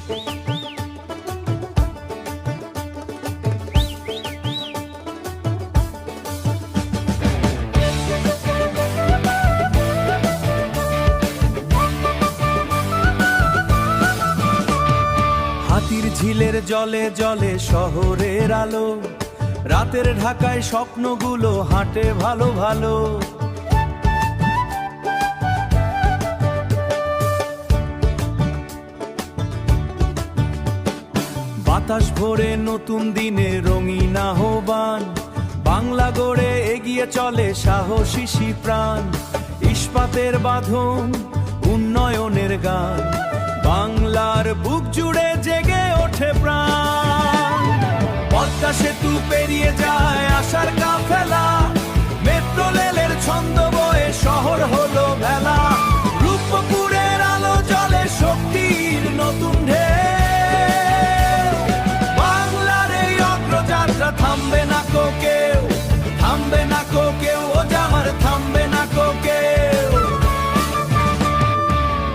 হাতির ঝিলের জলে জলে শহরের আলো, রাতের ঢাকায় স্বপ্নগুলো হাঁটে ভালো ভালো। বাতাস ভরে নতুন দিনে রঙিন আহ্বান, বাংলা গড়ে এগিয়ে চলে সাহসী প্রাণ। ইস্পাতের বাঁধন, উন্নয়নের গান, বাংলার বুক জুড়ে জেগে ওঠে প্রাণ। পদ্মা সেতু পেরিয়ে যায় আশার কাফেলা, মেট্রো রেলের ছন্দ বয়ে শহর হলো ভেলা। রূপপুরের আলো জ্বলে শক্তির নতুন ঢেউ। বাংলার এই অগ্রযাত্রা থামবে না কো কেউ, থামবে না কো কেউ, ও জামার থামবে না কো কেউ।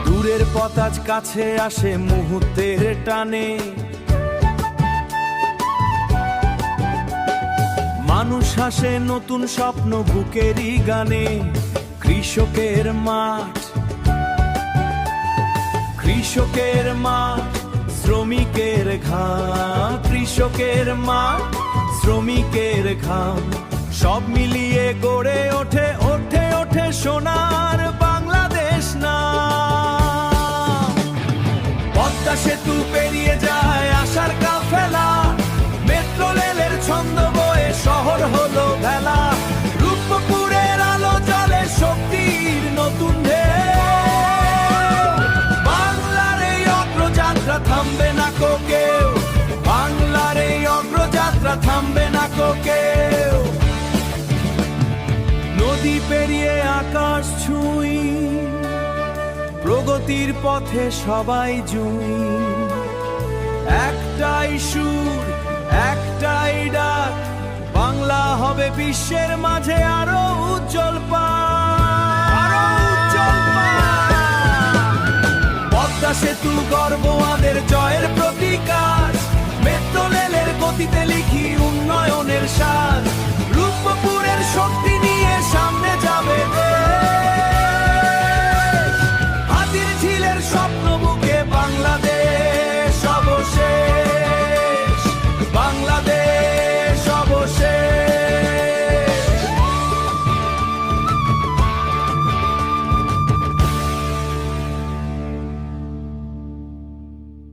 দূরের পথ আজ কাছে আসে মুহূর্তের টানে, মানুষ হাসে নতুন স্বপ্ন বুকেরই গানে। কৃষকের মাঠ, কৃষকের মাঠ, শ্রমিকের ঘাম, কৃষকের মাঠ, শ্রমিকের ঘাম, সব মিলিয়ে গড়ে ওঠে ওঠে ওঠে সোনার বাংলাদেশ নাম। পদ্মা সেতু পেরিয়ে যায় আশার কাফেলা, মেট্রো রেলের ছন্দ বয়ে শহর হলো ভেলা। রূপপুরের আলো জ্বলে শক্তির নতুন ঢেউ। বাংলার এই অগ্রযাত্রা থামবে না কো কেউ, বাংলার এই অগ্রযাত্রা থামবে না কো কেউ। নদী পেরিয়ে আকাশ ছুঁই, প্রগতির পথে সবাই জুই। একটাই সুর, একটাই ডাক, বাংলা হবে বিশ্বের মাঝে আরো উজ্জ্বল পাখ। পদ্মা সেতু গর্ব আমাদের জয়ের